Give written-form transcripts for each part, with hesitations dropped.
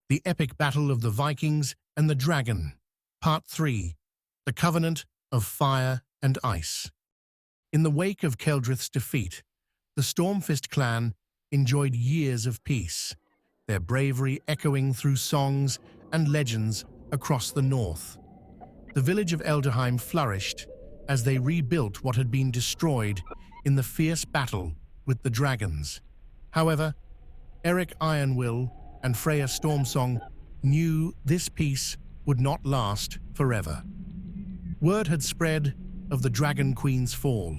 The Epic Battle of the Vikings and the Dragon, Part 3, The Covenant of Fire and Ice. In the wake of Keldrith's defeat, the Stormfist clan enjoyed years of peace, their bravery echoing through songs and legends across the north. The village of Elderheim flourished as they rebuilt what had been destroyed in the fierce battle with the dragons. However, Erik Ironwill and Freya Stormsong knew this peace would not last forever. Word had spread of the Dragon Queen's fall,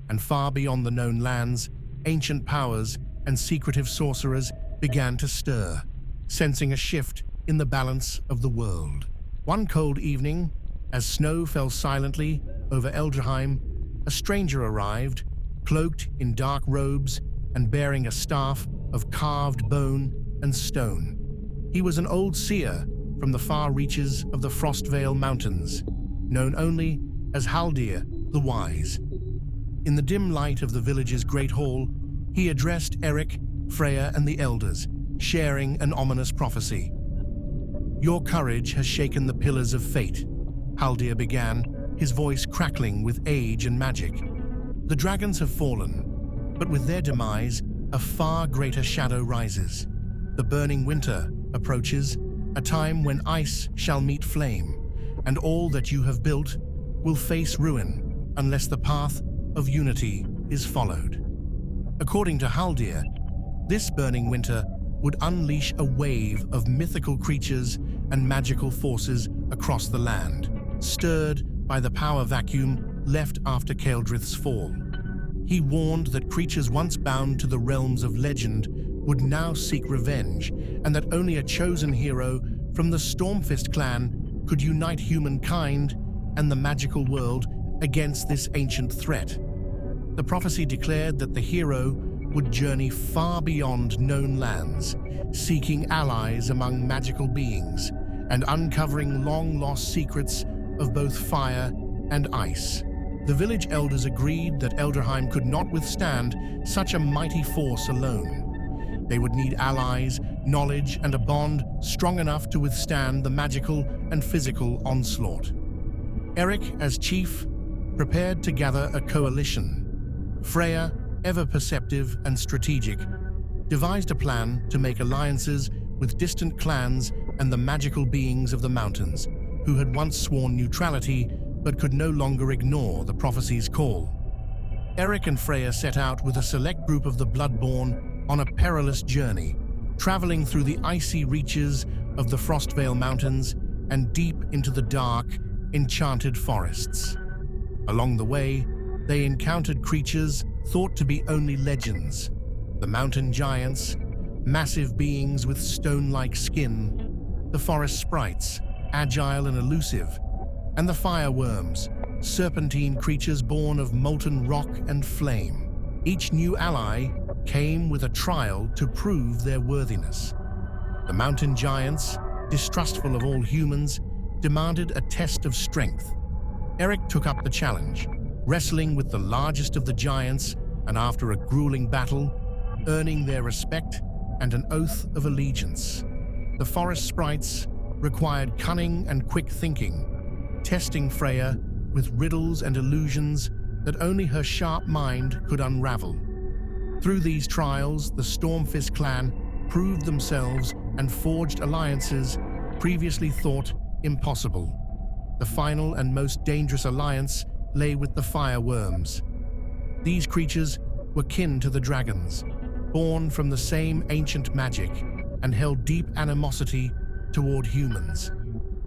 and far beyond the known lands, ancient powers and secretive sorcerers began to stir, sensing a shift in the balance of the world. One cold evening, as snow fell silently over Elderheim, a stranger arrived, cloaked in dark robes and bearing a staff of carved bone and stone. He was an old seer from the far reaches of the Frostvale Mountains, known only as Haldir the Wise. In the dim light of the village's great hall, he addressed Erik, Freya, and the elders, sharing an ominous prophecy. "Your courage has shaken the pillars of fate," Haldir began, his voice crackling with age and magic. "The dragons have fallen, but with their demise, a far greater shadow rises. The burning winter approaches, a time when ice shall meet flame, and all that you have built will face ruin unless the path of unity is followed." According to Haldir, this burning winter would unleash a wave of mythical creatures and magical forces across the land, stirred by the power vacuum left after Keldrith's fall. He warned that creatures once bound to the realms of legend would now seek revenge, and that only a chosen hero from the Stormfist clan could unite humankind and the magical world against this ancient threat. The prophecy declared that the hero would journey far beyond known lands, seeking allies among magical beings and uncovering long-lost secrets of both fire and ice. The village elders agreed that Elderheim could not withstand such a mighty force alone. They would need allies, knowledge, and a bond strong enough to withstand the magical and physical onslaught. Erik, as chief, prepared to gather a coalition. Freya, ever perceptive and strategic, devised a plan to make alliances with distant clans and the magical beings of the mountains, who had once sworn neutrality but could no longer ignore the prophecy's call. Erik and Freya set out with a select group of the Bloodborn on a perilous journey, traveling through the icy reaches of the Frostvale Mountains and deep into the dark, enchanted forests. Along the way, they encountered creatures thought to be only legends: the mountain giants, massive beings with stone-like skin; the forest sprites, agile and elusive; and the fire-wyrms, serpentine creatures born of molten rock and flame. Each new ally came with a trial to prove their worthiness. The mountain giants, distrustful of all humans, demanded a test of strength. Erik took up the challenge, wrestling with the largest of the giants, and after a grueling battle, earning their respect and an oath of allegiance. The forest sprites required cunning and quick thinking, testing Freya with riddles and illusions that only her sharp mind could unravel. Through these trials, the Stormfist clan proved themselves and forged alliances previously thought impossible. The final and most dangerous alliance lay with the fire-wyrms. These creatures were kin to the dragons, born from the same ancient magic, and held deep animosity toward humans.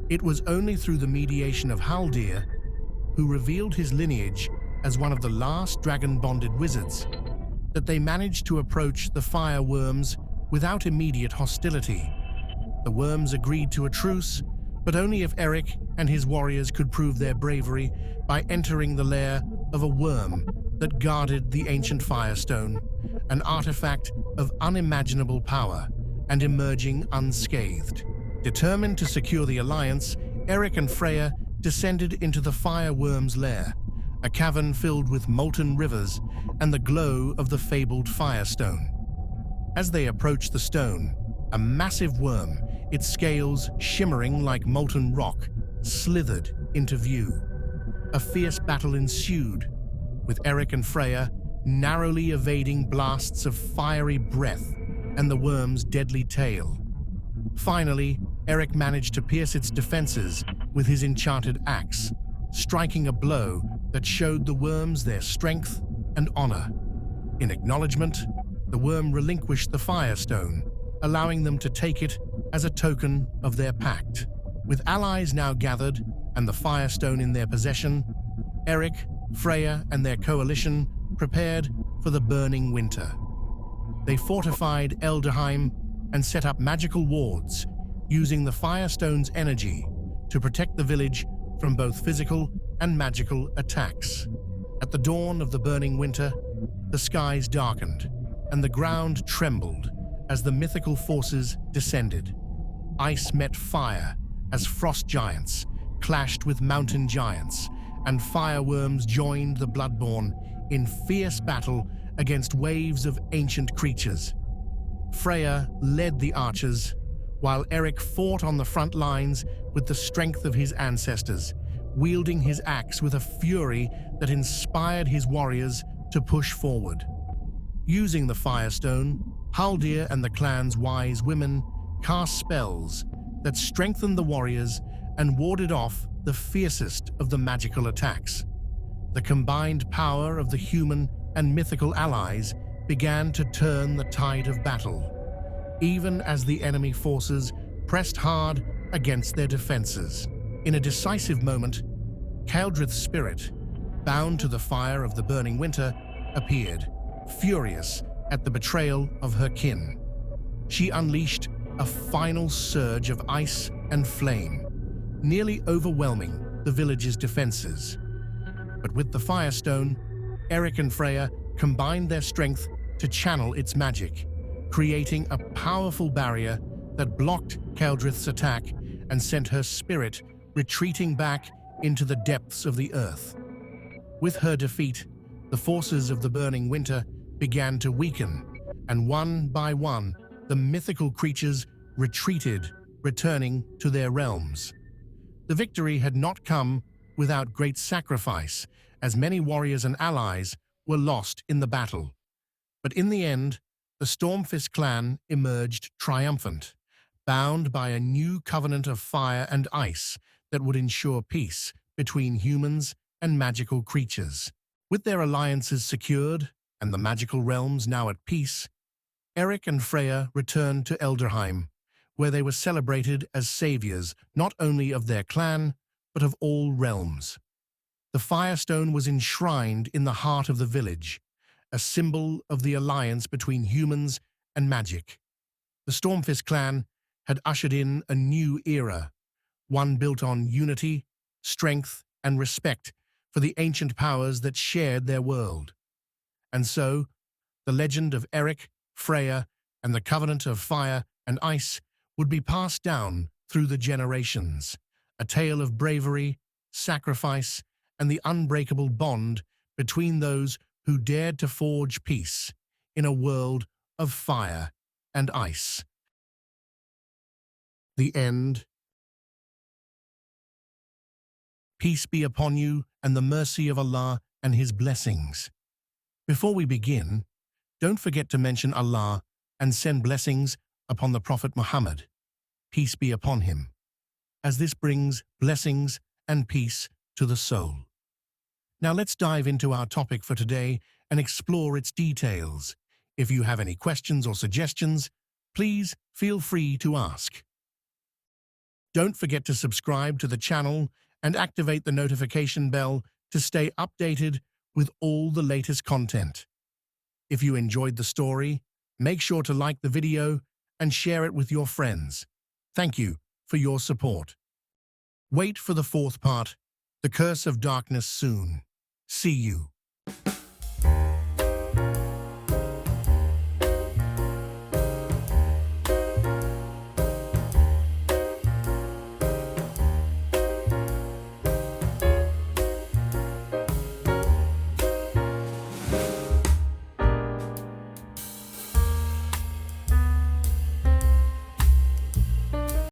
It was only through the mediation of Haldir, who revealed his lineage as one of the last dragon-bonded wizards, that they managed to approach the fire-wyrms without immediate hostility. The worms agreed to a truce, but only if Erik and his warriors could prove their bravery by entering the lair of a worm that guarded the ancient Firestone, an artifact of unimaginable power, and emerging unscathed. Determined to secure the alliance, Erik and Freya descended into the fire-wyrm's lair, a cavern filled with molten rivers and the glow of the fabled Firestone. As they approached the stone, a massive worm, its scales shimmering like molten rock, slithered into view. A fierce battle ensued, with Erik and Freya narrowly evading blasts of fiery breath and the worm's deadly tail. Finally, Erik managed to pierce its defenses with his enchanted axe, striking a blow that showed the worms their strength and honor. In acknowledgement, the worm relinquished the Firestone, allowing them to take it as a token of their pact. With allies now gathered and the Firestone in their possession, Erik, Freya, and their coalition prepared for the burning winter. They fortified Eldheim and set up magical wards, using the Firestone's energy to protect the village from both physical and magical attacks. At the dawn of the burning winter, the skies darkened and the ground trembled as the mythical forces descended. Ice met fire as frost giants clashed with mountain giants, and fire-wyrms joined the Bloodborne in fierce battle against waves of ancient creatures. Freya led the archers, while Erik fought on the front lines with the strength of his ancestors, wielding his axe with a fury that inspired his warriors to push forward. Using the Firestone, Haldir and the clan's wise women cast spells that strengthened the warriors and warded off the fiercest of the magical attacks. The combined power of the human and mythical allies began to turn the tide of battle, even as the enemy forces pressed hard against their defenses. In a decisive moment, Celdrith's spirit, bound to the fire of the burning winter, appeared, furious at the betrayal of her kin. She unleashed a final surge of ice and flame, nearly overwhelming the village's defenses. But with the Firestone, Erik and Freya combined their strength to channel its magic, creating a powerful barrier that blocked Celdrith's attack and sent her spirit retreating back into the depths of the earth. With her defeat, the forces of the burning winter began to weaken, and one by one, the mythical creatures retreated, returning to their realms. The victory had not come without great sacrifice, as many warriors and allies were lost in the battle. But in the end, the Stormfist clan emerged triumphant, bound by a new covenant of fire and ice that would ensure peace between humans and magical creatures. With their alliances secured and the magical realms now at peace, Erik and Freya returned to Eldheim, where they were celebrated as saviors not only of their clan, but of all realms. The Firestone was enshrined in the heart of the village, a symbol of the alliance between humans and magic. The Stormfist clan had ushered in a new era, one built on unity, strength, and respect for the ancient powers that shared their world. And so, the legend of Erik, Freya, and the covenant of fire and ice would be passed down through the generations, a tale of bravery, sacrifice, and the unbreakable bond between those who dared to forge peace in a world of fire and ice. The end. Peace be upon you and the mercy of Allah and His blessings. Before we begin, don't forget to mention Allah and send blessings upon the Prophet Muhammad, peace be upon him, as this brings blessings and peace to the soul. Now let's dive into our topic for today and explore its details. If you have any questions or suggestions, please feel free to ask. Don't forget to subscribe to the channel and activate the notification bell to stay updated with all the latest content. If you enjoyed the story, make sure to like the video and share it with your friends. Thank you for your support. Wait for the fourth part, The Curse of Darkness, soon. See you.